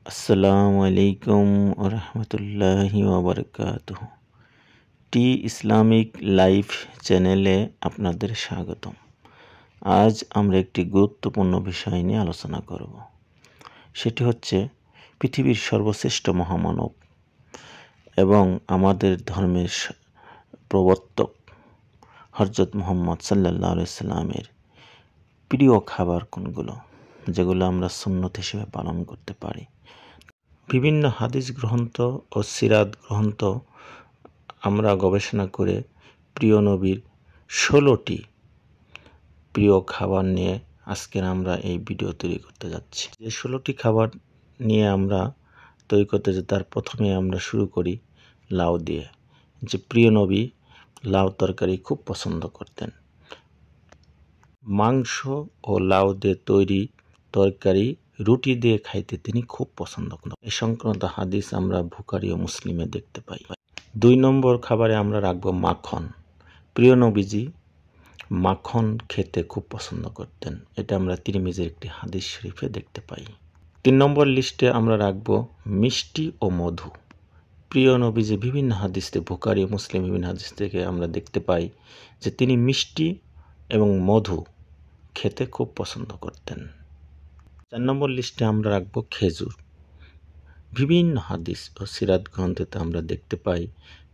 আসসালামু আলাইকুম ওরহমতুল্লাহি ওবরকাতুহ। টি ইসলামিক লাইফ চ্যানেলে আপনাদের স্বাগতম। আজ আমরা একটি গুরুত্বপূর্ণ বিষয় নিয়ে আলোচনা করব। সেটি হচ্ছে পৃথিবীর সর্বশ্রেষ্ঠ মহামানব এবং আমাদের ধর্মের প্রবর্তক হযরত মুহাম্মদ সাল্লাল্লাহু আলাইহি সাল্লামের প্রিয় খাবার কোনগুলো, যেগুলো আমরা সুন্নত হিসেবে পালন করতে পারি। বিভিন্ন হাদিস গ্রন্থ ও সিরাত গ্রন্থ আমরা গবেষণা করে প্রিয় নবীর 16টি প্রিয় খাবার নিয়ে আজকের আমরা এই ভিডিও তৈরি করতে যাচ্ছি। যে 16টি খাবার নিয়ে আমরা তৈরি করতে যাই, তার প্রথমে আমরা শুরু করি লাউ দিয়ে। যে প্রিয় নবী লাউ তরকারি খুব পছন্দ করতেন। মাংস ও লাউ দিয়ে তৈরি তরকারি রুটি দিয়ে খাইতে তিনি খুব পছন্দ করেন। এই সংক্রান্ত হাদিস আমরা বুখারী ও মুসলিমে দেখতে পাই। 2 নম্বর খাবারে আমরা রাখবো মাখন। প্রিয় নবীজি মাখন খেতে খুব পছন্দ করতেন। এটা আমরা তিরমিজির একটি হাদিস শরীফে দেখতে পাই। 3 নম্বর লিস্টে আমরা রাখবো মিষ্টি ও মধু। প্রিয় নবীজি বিভিন্ন হাদিস থেকে, বুখারী ও মুসলিম বিভিন্ন হাদিস থেকে আমরা দেখতে পাই যে তিনি মিষ্টি এবং মধু খেতে খুব পছন্দ করতেন। 4 নম্বর লিস্টে আমরা রাখবো খেজুর। বিভিন্ন হাদিস ও সিরাত গ্রন্থেতে আমরা দেখতে পাই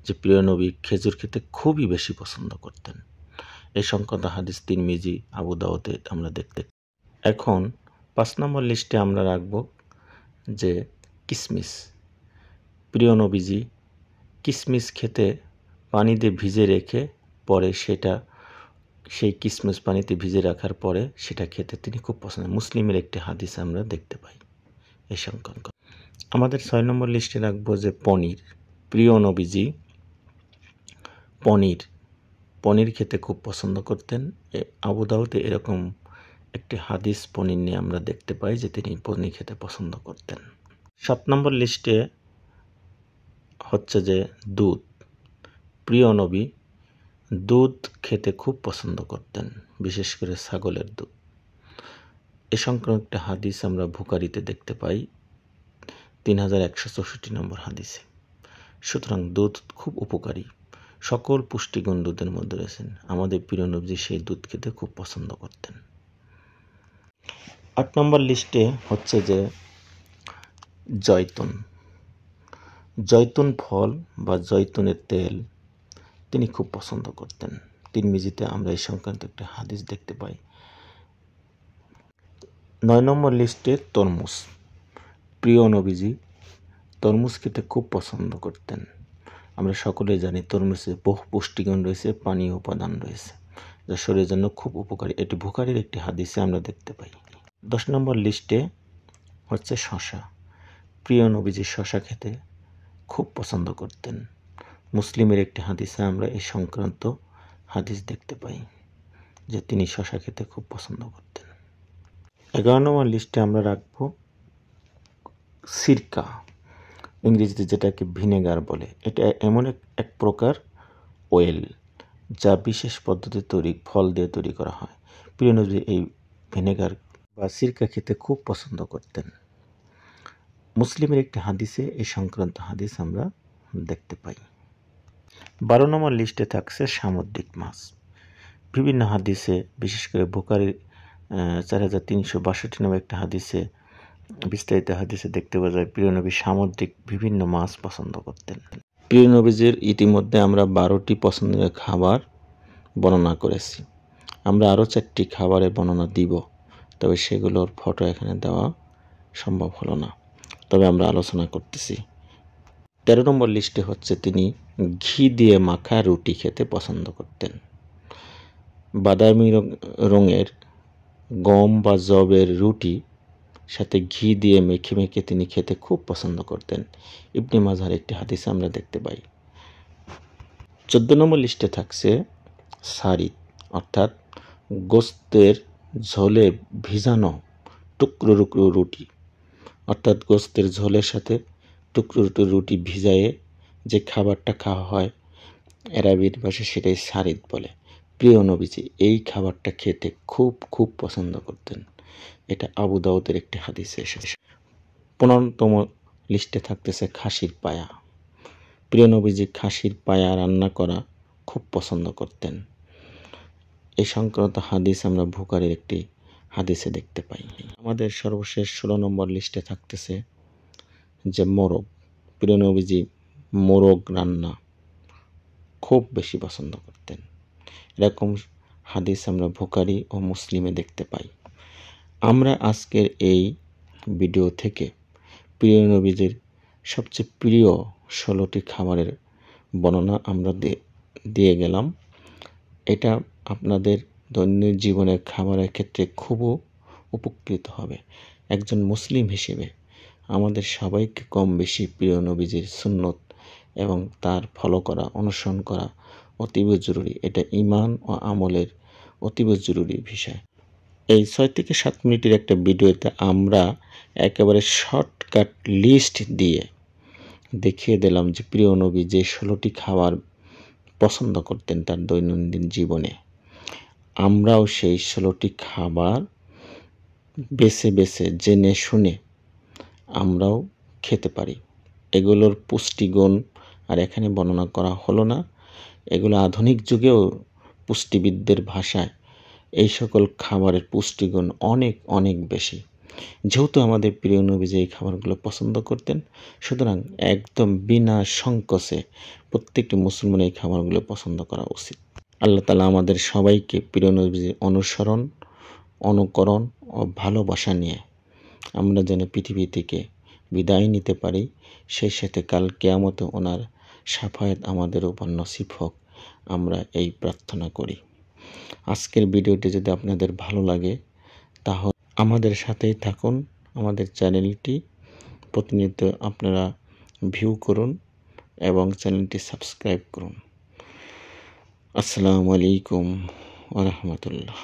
যে প্রিয় নবী খেজুর খেতে খুবই বেশি পছন্দ করতেন। এই সংক্রান্ত হাদিস তিরমিজি, আবু দাউদে আমরা দেখতে। এখন 5 নম্বর লিস্টে আমরা রাখবো যে কিশমিশ। প্রিয় নবীজি কিশমিশ খেতে পানিতে ভিজে রেখে পরে সেই কিশমিশ পানিতে ভিজে রাখার পরে সেটা খেতে তিনি খুব পছন্দ। মুসলিমের একটি হাদিস আমরা দেখতে পাই এই সংক্রান্ত। আমাদের 6 নম্বর লিস্টে রাখবো যে পনির। প্রিয় নবীজি পনির খেতে খুব পছন্দ করতেন। আবু দাউদে এরকম একটি হাদিস পনির নিয়ে আমরা দেখতে পাই যে তিনি পনির খেতে পছন্দ করতেন। 7 নম্বর লিস্টে হচ্ছে যে দুধ। প্রিয় নবী দুধ খেতে খুব পছন্দ করতেন, বিশেষ করে ছাগলের দুধ। এ সংক্রান্ত একটা হাদিস আমরা বুখারীতে দেখতে পাই 3164 নম্বর হাদিসে। সুতরাং দুধ খুব উপকারী, সকল পুষ্টিগুণ দুধের মধ্যে রয়েছেন। আমাদের প্রিয় নবী সেই দুধ খেতে খুব পছন্দ করতেন। 8 নম্বর লিস্টে হচ্ছে যে জয়তুন ফল বা জয়তুনের তেল তিনি খুব পছন্দ করতেন। তিরমিজিতে আমরা এই সংক্রান্ত একটা হাদিস দেখতে পাই। 9 নম্বর লিস্টে তরমুজ। প্রিয় নবীজি তরমুজ খেতে খুব পছন্দ করতেন। আমরা সকলে জানি তরমুজে বহু পুষ্টিগুণ রয়েছে, পানীয় উপাদান রয়েছে, যা শরীরের জন্য খুব উপকারী। এটি বুখারীর একটি হাদিসে আমরা দেখতে পাই। 10 নম্বর লিস্টে হচ্ছে শসা। প্রিয় নবীজি শসা খেতে খুব পছন্দ করতেন। মুসলিমের একটি হাদিসে আমরা এই সংক্রান্ত হাদিস দেখতে পাই যে তিনি শসা খেতে খুব পছন্দ করতেন। 11 নম্বর লিস্টে আমরা রাখবো সিরকা, ইংরেজিতে যেটাকে ভিনেগার বলে। এটা এমন এক প্রকার অয়েল যা বিশেষ পদ্ধতি ফল দিয়ে তৈরি করা হয়। প্রিয় নবী এই ভিনেগার বা সিরকা খেতে খুব পছন্দ করতেন। মুসলিমের একটি হাদিসে এই সংক্রান্ত হাদিস আমরা দেখতে পাই। 12 নম্বর লিস্টে থাকছে সামুদ্রিক মাছ। বিভিন্ন হাদিসে, বিশেষ করে বুখারীর 4362 নম্বর একটা হাদিসে, বিস্তারিত হাদিসে দেখতে পাওয়া যায় প্রিয় নবী সামুদ্রিক বিভিন্ন মাছ পছন্দ করতেন। প্রিয় নবীজির ইতিমধ্যে আমরা 12টি পছন্দের খাবার বর্ণনা করেছি। আমরা আরও 4টি খাবারের বর্ণনা দিব, তবে সেগুলোর ফটো এখানে দেওয়া সম্ভব হলো না, তবে আমরা আলোচনা করতেছি। 13 নম্বর লিস্টে হচ্ছে তিনি ঘি দিয়ে মাখা রুটি খেতে পছন্দ করতেন। বাদামি রঙের গম বা যবের রুটি সাথে ঘি দিয়ে মেখে তিনি খেতে খুব পছন্দ করতেন। ইবনে মাজার একটি হাদিসে আমরা দেখতে পাই। 14 নম্বর লিস্টে থাকছে সারিদ, অর্থাৎ গোস্তের ঝোলে ভিজানো টুকরো টুকরো রুটি, অর্থাৎ গোস্তের ঝোলের সাথে টুকরো টুকরো রুটি ভিজায়ে যে খাবারটা খাওয়া হয় আরবির ভাষায় সেটাই সারিদ বলে। প্রিয় নবীজি এই খাবারটা খেতে খুব খুব পছন্দ করতেন। এটা আবু দাউদের একটি হাদিসে এসেছে। 15তম লিস্টে থাকতেছে খাসির পায়া। প্রিয় নবীজি খাসির পায়া রান্না করা খুব পছন্দ করতেন। এই সংক্রান্ত হাদিস আমরা বুখারীর একটি হাদিসে দেখতে পাই। আমাদের সর্বশেষ 16 নম্বর লিস্টে থাকতেছে যে মোরগ। প্রিয় নবীজি মোরগ রান্না খুব বেশি পছন্দ করতেন। এরকম হাদিস আমরা বুখারী ও মুসলিমে দেখতে পাই। আমরা আজকের এই ভিডিও থেকে প্রিয় নবীজির সবচেয়ে প্রিয় 16টি খাবারের বর্ণনা আমরা দিয়ে গেলাম। এটা আপনাদের দৈনন্দিন জীবনের খাবারের ক্ষেত্রে খুব উপকৃত হবে। একজন মুসলিম হিসেবে আমাদের সবাইকে কম বেশি প্রিয় নবীজির সুন্নত এবং তার ফলো করা, অনুসরণ করা অতীব জরুরি। এটা ঈমান ও আমলের অতীব জরুরি বিষয়। এই 6 থেকে 7 মিনিটের একটা ভিডিওতে আমরা একেবারে শর্টকাট লিস্ট দিয়ে দেখিয়ে দিলাম যে প্রিয় নবী যে 16টি খাবার পছন্দ করতেন তার দৈনন্দিন জীবনে। আমরাও সেই 16টি খাবার বেছে বেছে জেনে শুনে আমরাও খেতে পারি। এগুলোর পুষ্টিগুণ আর এখানে বর্ণনা করা হলো না। এগুলো আধুনিক যুগেও পুষ্টিবিদদের ভাষায় এই সকল খাবারের পুষ্টিগুণ অনেক অনেক বেশি। যেহেতু আমাদের প্রিয় নবীজি এই খাবারগুলো পছন্দ করতেন, সুতরাং একদম বিনা সংকোচে প্রত্যেকটি মুসলমান এই খাবারগুলো পছন্দ করা উচিত। আল্লাহ তাআলা আমাদের সবাইকে প্রিয় নবীজির অনুসরণ, অনুকরণ ও ভালোবাসা নিয়ে আমরা যেন পৃথিবী থেকে বিদায় নিতে পারি, সেই সাথে কাল কিয়ামতে ওনার শাফায়াত আমাদের উপর নসিব হোক, আমরা এই প্রার্থনা করি। আজকের ভিডিওটি যদি আপনাদের ভালো লাগে তাহলে আমাদের সাথেই থাকুন। আমাদের চ্যানেলটি প্রতিনিয়ত আপনারা ভিউ করুন এবং চ্যানেলটি সাবস্ক্রাইব করুন। আসসালামু আলাইকুম ওয়া রাহমাতুল্লাহ।